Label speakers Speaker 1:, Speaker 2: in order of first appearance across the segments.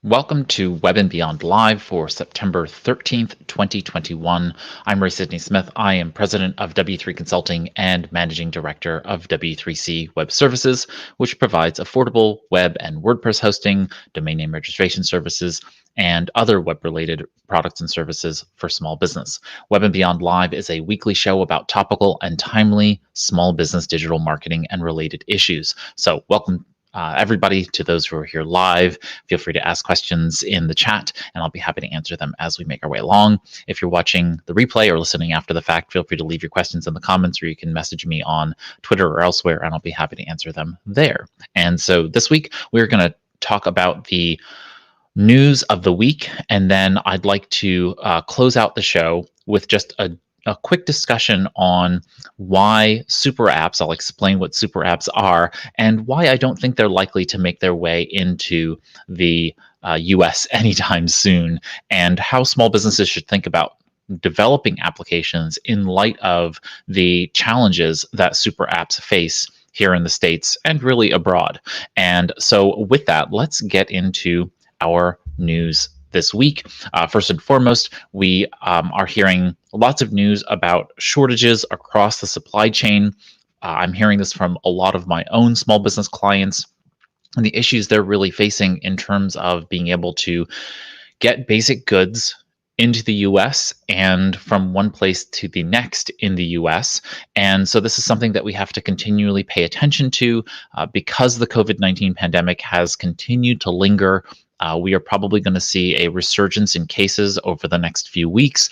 Speaker 1: Welcome to Web and Beyond Live for September 13th, 2021. I'm Ray Sidney Smith. I am president of W3 Consulting and managing director of W3C Web Services, which provides affordable web and WordPress hosting, domain name registration services, and other web-related products and services for small business. Web and Beyond Live is a weekly show about topical and timely small business digital marketing and related issues. So welcome everybody, to those who are here live. Feel free to ask questions in the chat, and I'll be happy to answer them as we make our way along. If you're watching the replay or listening after the fact, feel free to leave your questions in the comments, or you can message me on Twitter or elsewhere, and I'll be happy to answer them there. And so this week, we're going to talk about the news of the week, and then I'd like to close out the show with just a quick discussion on why super apps, I'll explain what super apps are, and why I don't think they're likely to make their way into the US anytime soon, and how small businesses should think about developing applications in light of the challenges that super apps face here in the States and really abroad. And so with that, let's get into our news this week. First and foremost, we are hearing lots of news about shortages across the supply chain. I'm hearing this from a lot of my own small business clients and the issues they're really facing in terms of being able to get basic goods into the US and from one place to the next in the US. And so this is something that we have to continually pay attention to because the COVID-19 pandemic has continued to linger. We are probably going to see a resurgence in cases over the next few weeks.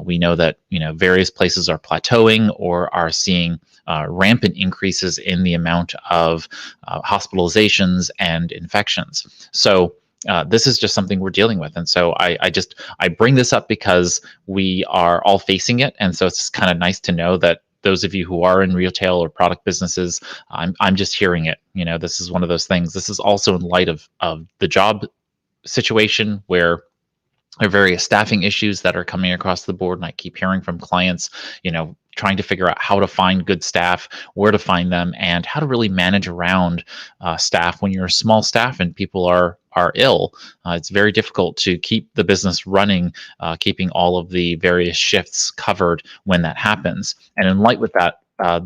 Speaker 1: We know that various places are plateauing or are seeing rampant increases in the amount of hospitalizations and infections. So this is just something we're dealing with. And so I bring this up because we are all facing it. And so it's just kind of nice to know that those of you who are in retail or product businesses, I'm just hearing it. This is one of those things. This is also in light of the job situation where there are various staffing issues that are coming across the board. And I keep hearing from clients, trying to figure out how to find good staff, where to find them, and how to really manage around staff when you're a small staff and people are ill. It's very difficult to keep the business running, keeping all of the various shifts covered when that happens. And in light with that,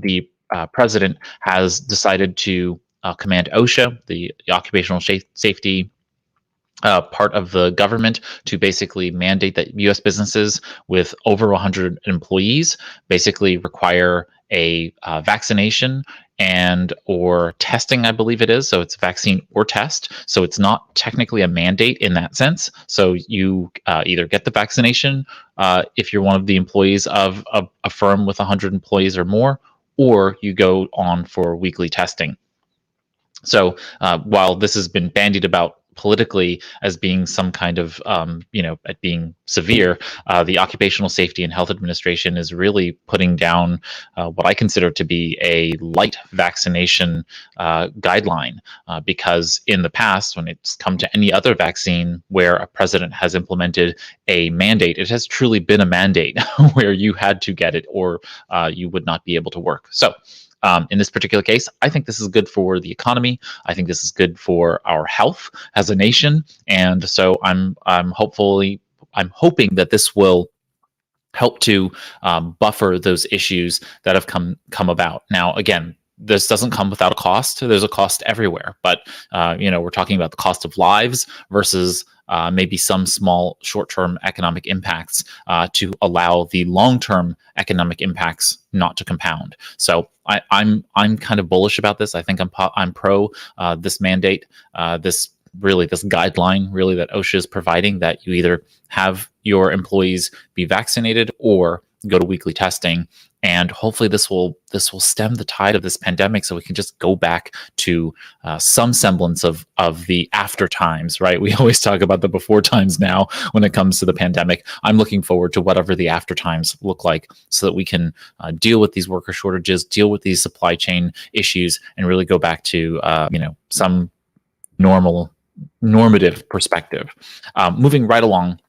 Speaker 1: the president has decided to command OSHA, the occupational safety part of the government, to basically mandate that U.S. businesses with over 100 employees basically require a vaccination and or testing, I believe it is. So it's vaccine or test. So it's not technically a mandate in that sense. So you either get the vaccination if you're one of the employees of a firm with 100 employees or more, or you go on for weekly testing. So while this has been bandied about politically as being some kind of, at being severe, the Occupational Safety and Health Administration is really putting down what I consider to be a light vaccination guideline, because in the past, when it's come to any other vaccine where a president has implemented a mandate, it has truly been a mandate where you had to get it or you would not be able to work. So in this particular case, I think this is good for the economy. I think this is good for our health as a nation, and so I'm hoping that this will help to buffer those issues that have come about. Now, again, this doesn't come without a cost. There's a cost everywhere, but we're talking about the cost of lives versus maybe some small short-term economic impacts to allow the long-term economic impacts not to compound. So I'm kind of bullish about this. I think I'm pro this mandate, this guideline really that OSHA is providing, that you either have your employees be vaccinated or go to weekly testing. And hopefully this will stem the tide of this pandemic, so we can just go back to some semblance of the after times, right? We always talk about the before times now when it comes to the pandemic. I'm looking forward to whatever the after times look like, so that we can deal with these worker shortages, deal with these supply chain issues, and really go back to some normative perspective. Moving right along,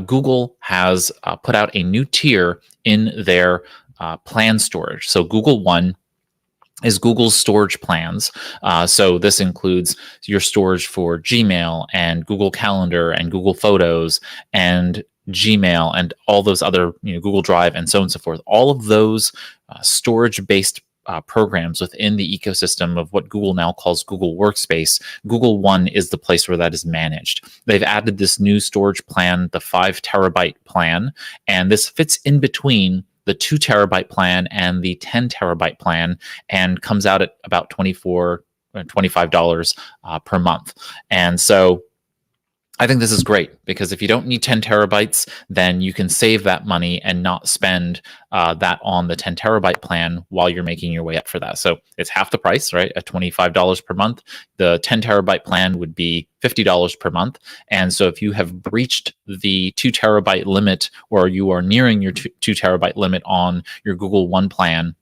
Speaker 1: Google has put out a new tier in their plan storage. So Google One is Google's storage plans. So this includes your storage for Gmail and Google Calendar and Google Photos and Gmail and all those other, Google Drive and so on and so forth. All of those storage-based programs within the ecosystem of what Google now calls Google Workspace. Google One is the place where that is managed. They've added this new storage plan, the 5 terabyte plan, and this fits in between the 2 terabyte plan and the 10 terabyte plan, and comes out at about $25 per month. And so I think this is great, because if you don't need 10 terabytes, then you can save that money and not spend that on the 10 terabyte plan while you're making your way up for that. So it's half the price, right? At $25 per month. The 10 terabyte plan would be $50 per month. And so if you have breached the 2 terabyte limit, or you are nearing your 2 terabyte limit on your Google One plan,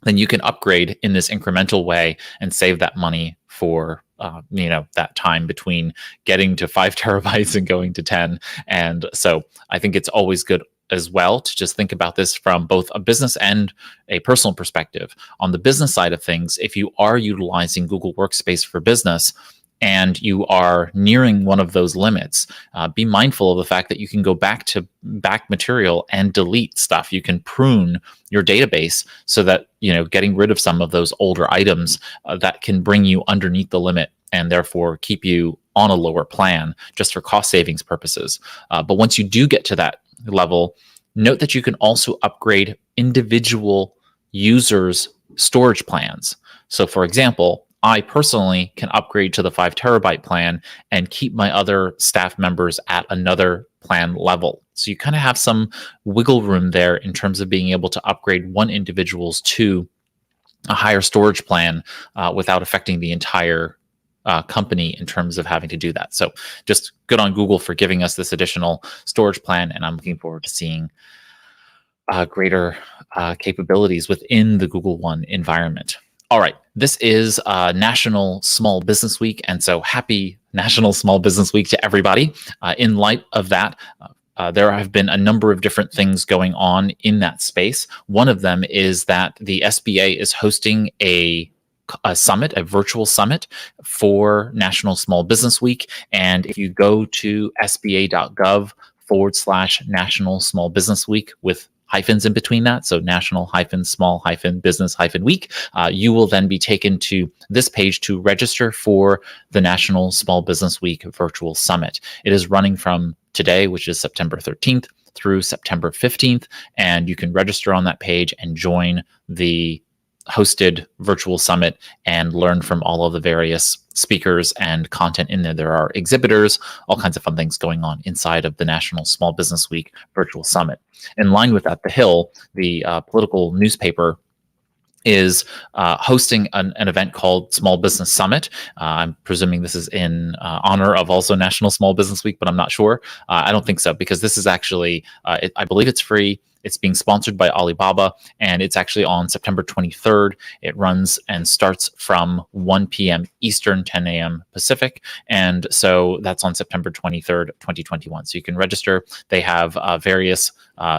Speaker 1: then you can upgrade in this incremental way and save that money for that time between getting to 5 terabytes and going to 10. And so I think it's always good as well to just think about this from both a business and a personal perspective. On the business side of things, if you are utilizing Google Workspace for business and you are nearing one of those limits, be mindful of the fact that you can go back to back material and delete stuff. You can prune your database so that, getting rid of some of those older items that can bring you underneath the limit and therefore keep you on a lower plan just for cost savings purposes. But once you do get to that level, note that you can also upgrade individual users' storage plans. So for example, I personally can upgrade to the 5 terabyte plan and keep my other staff members at another plan level. So you kind of have some wiggle room there in terms of being able to upgrade one individual's to a higher storage plan without affecting the entire company in terms of having to do that. So just good on Google for giving us this additional storage plan, and I'm looking forward to seeing greater capabilities within the Google One environment. All right, this is National Small Business Week, and so happy National Small Business Week to everybody. In light of that, there have been a number of different things going on in that space. One of them is that the SBA is hosting a summit, a virtual summit for National Small Business Week. And if you go to sba.gov/National Small Business Week with hyphens in between that, so national-small-business-week, you will then be taken to this page to register for the National Small Business Week Virtual Summit. It is running from today, which is September 13th, through September 15th, and you can register on that page and join the hosted virtual summit and learn from all of the various speakers and content in there. There are exhibitors, all kinds of fun things going on inside of the National Small Business Week Virtual Summit. In line with that, The Hill, the political newspaper, is hosting an event called Small Business Summit. I'm presuming this is in honor of also National Small Business Week, but I'm not sure. I don't think so, because this is actually, I believe it's free. It's being sponsored by Alibaba, and it's actually on September 23rd. It runs and starts from 1 p.m. Eastern, 10 a.m. Pacific. And so that's on September 23rd, 2021. So you can register. They have various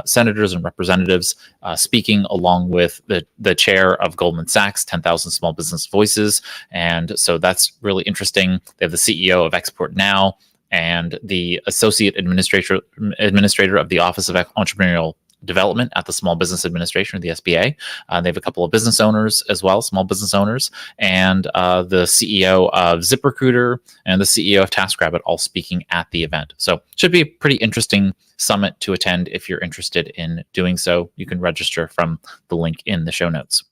Speaker 1: senators and representatives speaking, along with the chair of Goldman Sachs, 10,000 Small Business Voices. And so that's really interesting. They have the CEO of Export Now and the associate administrator of the Office of Entrepreneurial Development at the Small Business Administration, or the SBA. They have a couple of business owners as well, small business owners, and the CEO of ZipRecruiter and the CEO of TaskRabbit all speaking at the event. So should be a pretty interesting summit to attend. If you're interested in doing so, you can register from the link in the show notes.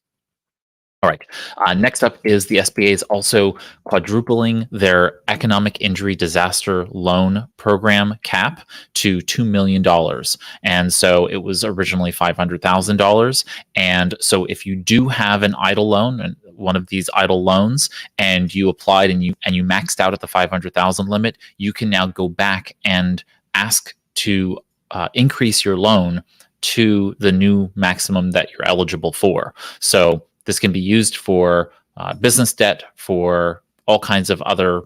Speaker 1: All right. Next up is the SBA is also quadrupling their economic injury disaster loan program cap to $2 million. And so it was originally $500,000. And so if you do have an idle loan, and one of these idle loans, and you applied and you maxed out at the 500,000 limit, you can now go back and ask to increase your loan to the new maximum that you're eligible for. So this can be used for business debt, for all kinds of other,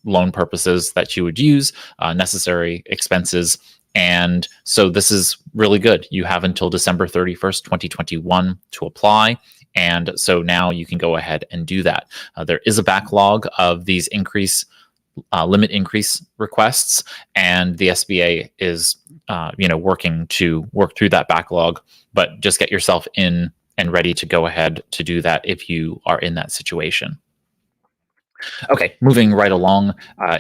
Speaker 1: loan purposes that you would use, necessary expenses. And so this is really good. You have until December 31st, 2021 to apply. And so now you can go ahead and do that. There is a backlog of these limit increase requests, and the SBA is working to work through that backlog. But just get yourself in and ready to go ahead to do that if you are in that situation. Okay, moving right along.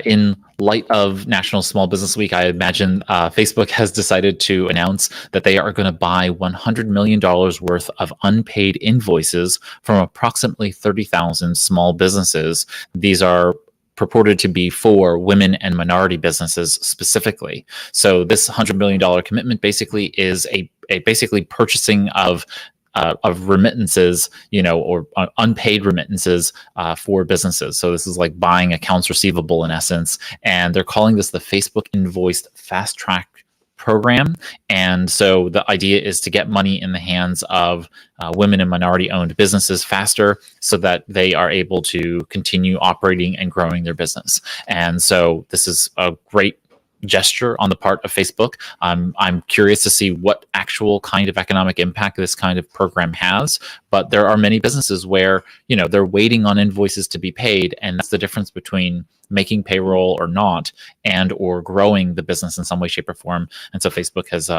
Speaker 1: In light of National Small Business Week, I imagine Facebook has decided to announce that they are going to buy $100 million worth of unpaid invoices from approximately 30,000 small businesses. These are purported to be for women and minority businesses specifically. So this $100 million commitment basically is a basically purchasing of remittances, or unpaid remittances for businesses. So this is like buying accounts receivable in essence, and they're calling this the Facebook Invoiced Fast Track program. And so the idea is to get money in the hands of women and minority owned businesses faster so that they are able to continue operating and growing their business. And so this is a great gesture on the part of Facebook. I'm curious to see what actual kind of economic impact this kind of program has, but there are many businesses where, they're waiting on invoices to be paid, and that's the difference between making payroll or not, and or growing the business in some way, shape, or form. And so Facebook has,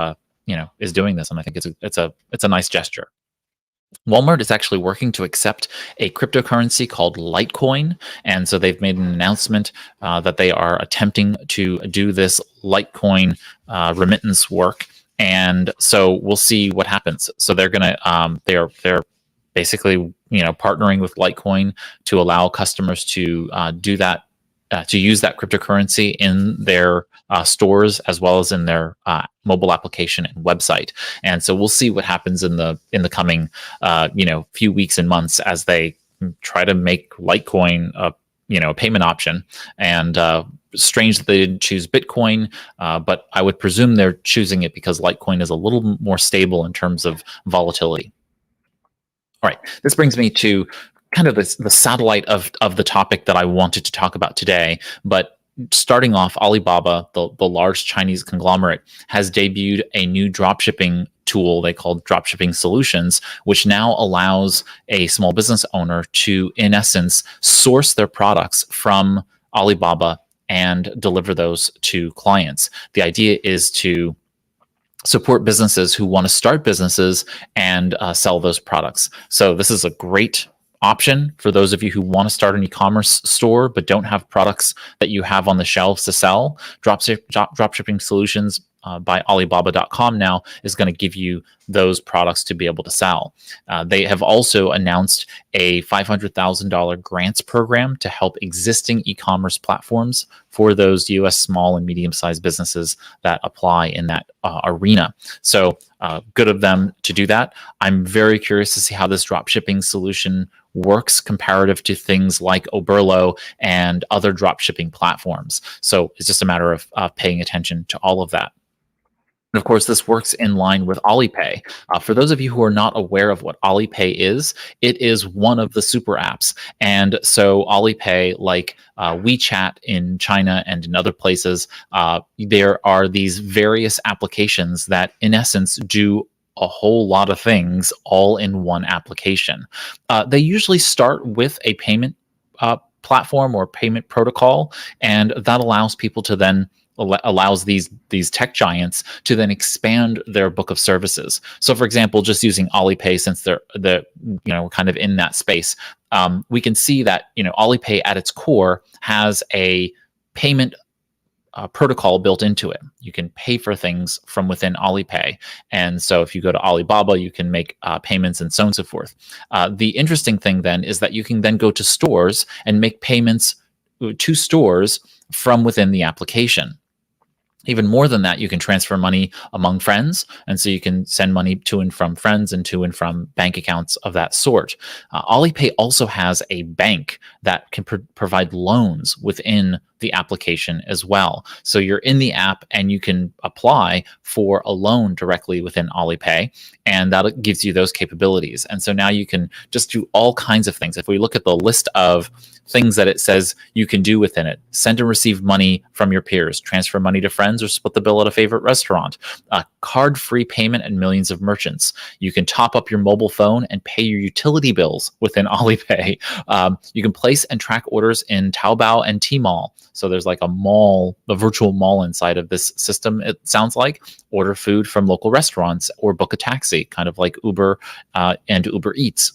Speaker 1: is doing this, and I think it's a nice gesture. Walmart is actually working to accept a cryptocurrency called Litecoin. And so they've made an announcement that they are attempting to do this Litecoin remittance work. And so we'll see what happens. So they're going to, they're basically, partnering with Litecoin to allow customers to do that, to use that cryptocurrency in their stores as well as in their mobile application and website. And so we'll see what happens in the coming few weeks and months as they try to make Litecoin a payment option. And strange that they didn't choose Bitcoin, but I would presume they're choosing it because Litecoin is a little more stable in terms of volatility. All right, this brings me to kind of the satellite of the topic that I wanted to talk about today. But starting off, Alibaba, the large Chinese conglomerate, has debuted a new dropshipping tool they call Dropshipping Solutions, which now allows a small business owner to, in essence, source their products from Alibaba and deliver those to clients. The idea is to support businesses who want to start businesses and sell those products. So this is a great option for those of you who want to start an e-commerce store but don't have products that you have on the shelves to sell. Dropshipping Solutions by Alibaba.com now is going to give you those products to be able to sell. They have also announced a $500,000 grants program to help existing e-commerce platforms for those U.S. small and medium-sized businesses that apply in that arena. So good of them to do that. I'm very curious to see how this dropshipping solution works comparative to things like Oberlo and other dropshipping platforms. So it's just a matter of paying attention to all of that. And of course, this works in line with Alipay. For those of you who are not aware of what Alipay is, it is one of the super apps. And so Alipay, like WeChat in China and in other places, there are these various applications that, in essence, do a whole lot of things all in one application. They usually start with a payment platform or payment protocol, and that allows people to then allows these tech giants to then expand their book of services. So, for example, just using Alipay, since they're kind of in that space, we can see that Alipay at its core has a payment protocol built into it. You can pay for things from within Alipay, and so if you go to Alibaba, you can make payments and so on and so forth. The interesting thing then is that you can then go to stores and make payments to stores from within the application. Even more than that, you can transfer money among friends. And so you can send money to and from friends and to and from bank accounts of that sort. Alipay also has a bank that can provide loans within the application as well. So you're in the app and you can apply for a loan directly within Alipay, and that gives you those capabilities. And so now you can just do all kinds of things. If we look at the list of things that it says you can do within it: send and receive money from your peers, transfer money to friends, or split the bill at a favorite restaurant, card-free payment and millions of merchants. You can top up your mobile phone and pay your utility bills within Alipay. You can place and track orders in Taobao and Tmall. So there's like a mall, a virtual mall inside of this system, it sounds like. Order food from local restaurants or book a taxi, kind of like Uber and Uber Eats.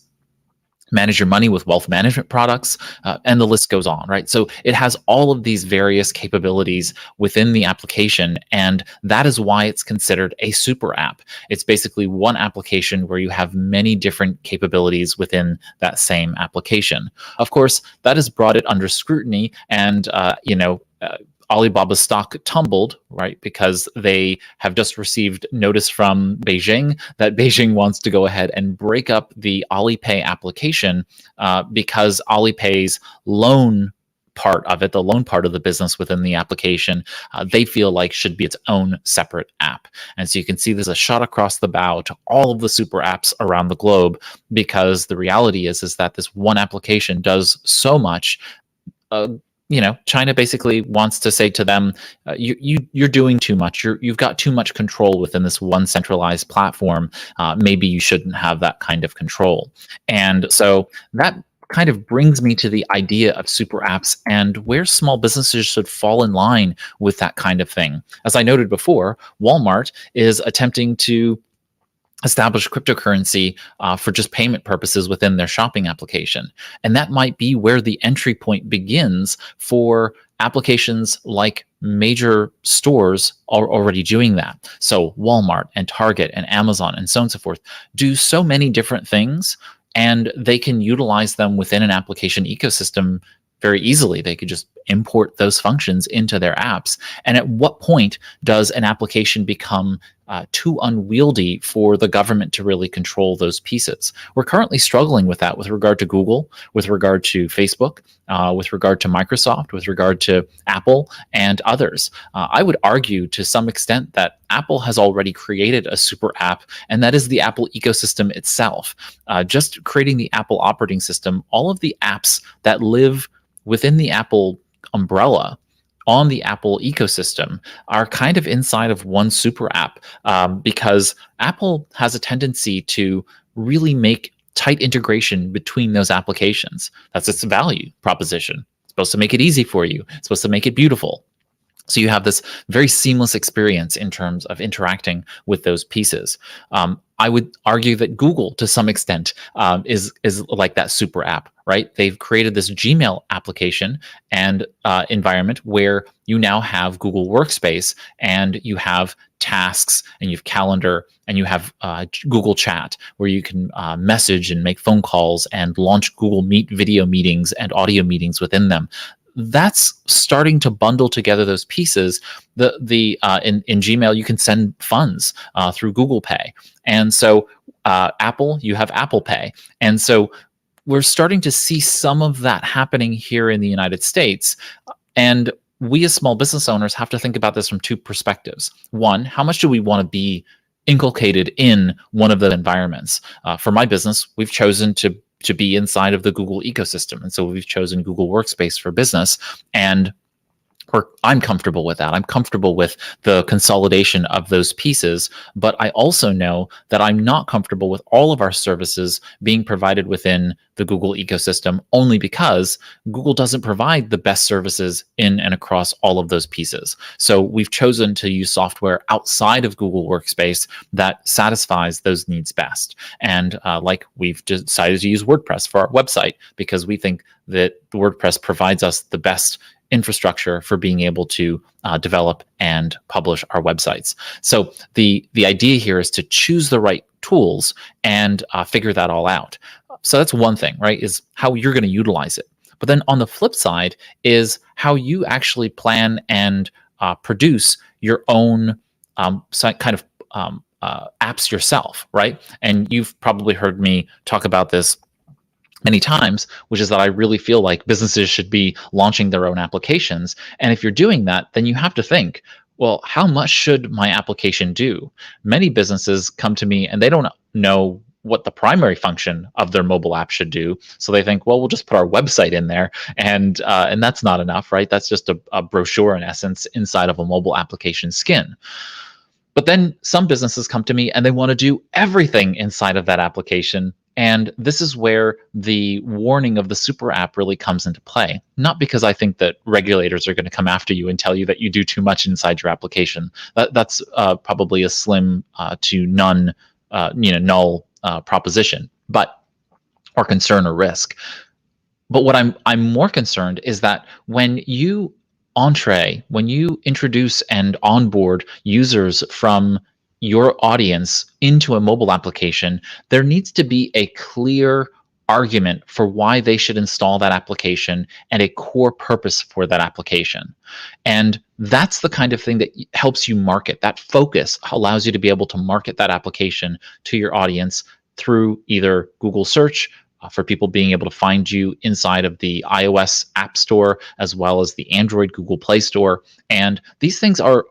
Speaker 1: Manage your money with wealth management products, and the list goes on, right? So it has all of these various capabilities within the application, and that is why it's considered a super app. It's basically one application where you have many different capabilities within that same application. Of course, that has brought it under scrutiny, and Alibaba's stock tumbled, right? Because they have just received notice from Beijing that Beijing wants to go ahead and break up the Alipay application because Alipay's loan part of it, the loan part of the business within the application, they feel like should be its own separate app. And so you can see there's a shot across the bow to all of the super apps around the globe, because the reality is that this one application does so much. China basically wants to say to them, you're doing too much. You've got too much control within this one centralized platform. Maybe you shouldn't have that kind of control. And so that kind of brings me to the idea of super apps and where small businesses should fall in line with that kind of thing. As I noted before, Walmart is attempting to establish cryptocurrency for just payment purposes within their shopping application. And that might be where the entry point begins for applications like major stores are already doing that. So Walmart and Target and Amazon and so on and so forth do so many different things, and they can utilize them within an application ecosystem very easily. They could just import those functions into their apps. And at what point does an application become too unwieldy for the government to really control those pieces? We're currently struggling with that with regard to Google, with regard to Facebook, with regard to Microsoft, with regard to Apple and others. I would argue to some extent that Apple has already created a super app, and that is the Apple ecosystem itself. Just creating the Apple operating system, all of the apps that live within the Apple umbrella on the Apple ecosystem are kind of inside of one super app, because Apple has a tendency to really make tight integration between those applications. That's its value proposition. It's supposed to make it easy for you. It's supposed to make it beautiful. So you have this very seamless experience in terms of interacting with those pieces. I would argue that Google, to some extent, is like that super app, right? They've created this Gmail application and environment where you now have Google Workspace, and you have tasks, and you have calendar, and you have Google Chat, where you can message and make phone calls and launch Google Meet video meetings and audio meetings within them. That's starting to bundle together those pieces. In Gmail, you can send funds through Google Pay, and so Apple, you have Apple Pay, and so we're starting to see some of that happening here in the United States. And we as small business owners have to think about this from two perspectives. One, how much do we want to be inculcated in one of the environments? For my business, we've chosen to be inside of the Google ecosystem. And so we've chosen Google Workspace for business, and I'm comfortable with that. I'm comfortable with the consolidation of those pieces, but I also know that I'm not comfortable with all of our services being provided within the Google ecosystem, only because Google doesn't provide the best services in and across all of those pieces. So we've chosen to use software outside of Google Workspace that satisfies those needs best. And like we've decided to use WordPress for our website, because we think that WordPress provides us the best infrastructure for being able to develop and publish our websites. So the idea here is to choose the right tools and figure that all out. So that's one thing, right, is how you're going to utilize it. But then on the flip side is how you actually plan and produce your own kind of apps yourself, right? And you've probably heard me talk about this many times, which is that I really feel like businesses should be launching their own applications. And if you're doing that, then you have to think, well, how much should my application do? Many businesses come to me and they don't know what the primary function of their mobile app should do. So they think, well, we'll just put our website in there, and that's not enough, right? That's just a brochure in essence inside of a mobile application skin. But then some businesses come to me and they want to do everything inside of that application. And this is where the warning of the super app really comes into play. Not because I think that regulators are going to come after you and tell you that you do too much inside your application. That's probably a slim to none, null proposition, but or concern or risk. But what I'm more concerned is that when you introduce and onboard users from your audience into a mobile application, there needs to be a clear argument for why they should install that application and a core purpose for that application. And that's the kind of thing that helps you market. That focus allows you to be able to market that application to your audience through either Google search, for people being able to find you inside of the iOS App Store as well as the Android Google Play Store. And these things are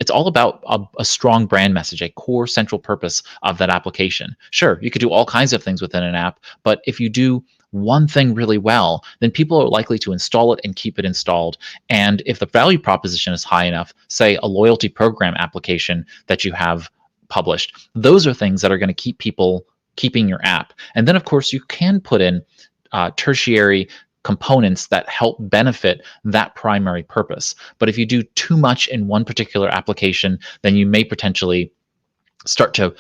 Speaker 1: it's all about a strong brand message, a core central purpose of that application. Sure, you could do all kinds of things within an app, but if you do one thing really well, then people are likely to install it and keep it installed. And if the value proposition is high enough, say a loyalty program application that you have published, those are things that are going to keep people keeping your app. And then, of course, you can put in tertiary components that help benefit that primary purpose. But if you do too much in one particular application, then you may potentially start to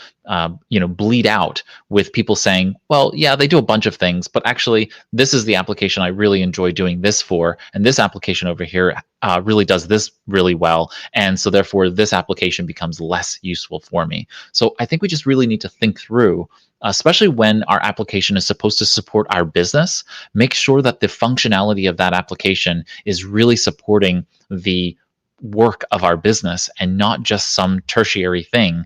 Speaker 1: bleed out with people saying, well, yeah, they do a bunch of things, but actually this is the application I really enjoy doing this for, and this application over here really does this really well, and so therefore this application becomes less useful for me. So I think we just really need to think through, especially when our application is supposed to support our business, make sure that the functionality of that application is really supporting the work of our business and not just some tertiary thing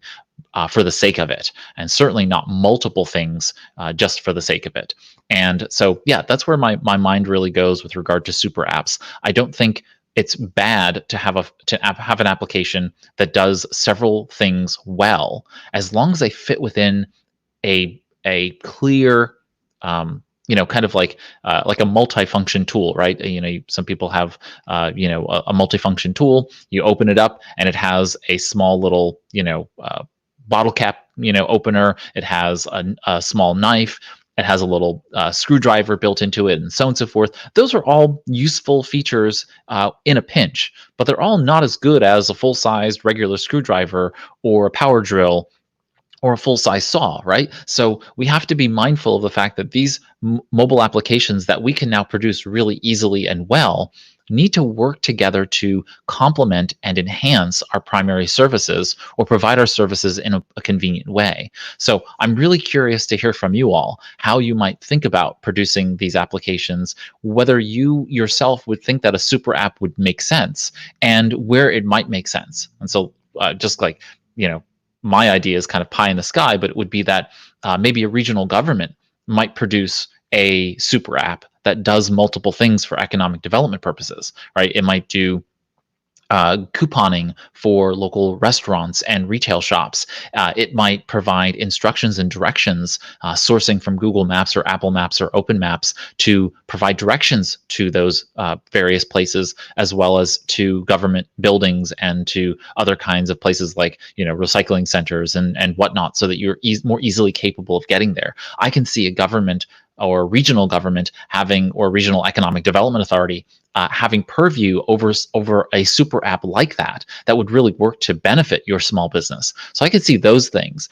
Speaker 1: for the sake of it, and certainly not multiple things just for the sake of it. And so, yeah, that's where my mind really goes with regard to super apps. I don't think it's bad to have an application that does several things well, as long as they fit within a clear kind of like a multifunction tool, right? Some people have a multifunction tool. You open it up and it has a small little bottle cap opener. It has a small knife. It has a little screwdriver built into it, and so on and so forth. Those are all useful features in a pinch, but they're all not as good as a full-sized regular screwdriver or a power drill or a full-size saw, right? So we have to be mindful of the fact that these mobile applications that we can now produce really easily and well need to work together to complement and enhance our primary services or provide our services in a convenient way. So I'm really curious to hear from you all how you might think about producing these applications, whether you yourself would think that a super app would make sense and where it might make sense. And so just like, my idea is kind of pie in the sky, but it would be that maybe a regional government might produce a super app that does multiple things for economic development purposes, right? It might do couponing for local restaurants and retail shops. It might provide instructions and directions, sourcing from Google Maps or Apple Maps or Open Maps to provide directions to those various places, as well as to government buildings and to other kinds of places like recycling centers and whatnot, so that you're more easily capable of getting there. I can see a government or regional government or regional economic development authority having purview over a super app like that would really work to benefit your small business. So I could see those things,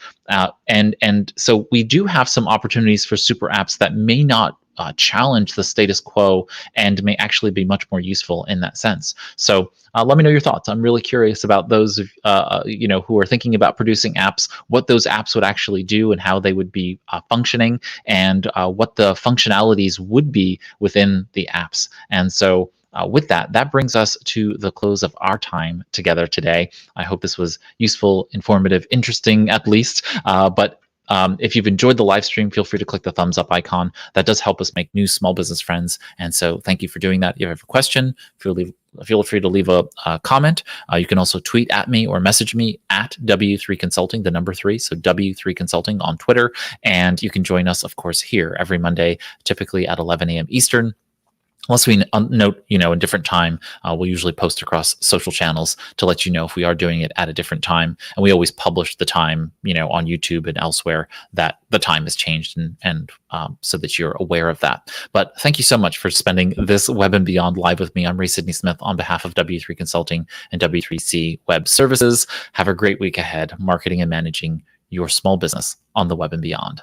Speaker 1: and so we do have some opportunities for super apps that may not challenge the status quo and may actually be much more useful in that sense. So let me know your thoughts. I'm really curious about those who are thinking about producing apps, what those apps would actually do and how they would be functioning, and what the functionalities would be within the apps. And so with that brings us to the close of our time together today. I hope this was useful, informative, interesting at least, but If you've enjoyed the live stream, feel free to click the thumbs up icon. That does help us make new small business friends. And so thank you for doing that. If you have a question, feel free to leave a comment. You can also tweet at me or message me at W3 Consulting, the number 3. So W3 Consulting on Twitter. And you can join us, of course, here every Monday, typically at 11 a.m. Eastern. Unless we note, a different time, we'll usually post across social channels to let you know if we are doing it at a different time. And we always publish the time, on YouTube and elsewhere that the time has changed and so that you're aware of that. But thank you so much for spending this Web and Beyond live with me. I'm Ray Sidney Smith on behalf of W3 Consulting and W3C Web Services. Have a great week ahead, marketing and managing your small business on the Web and Beyond.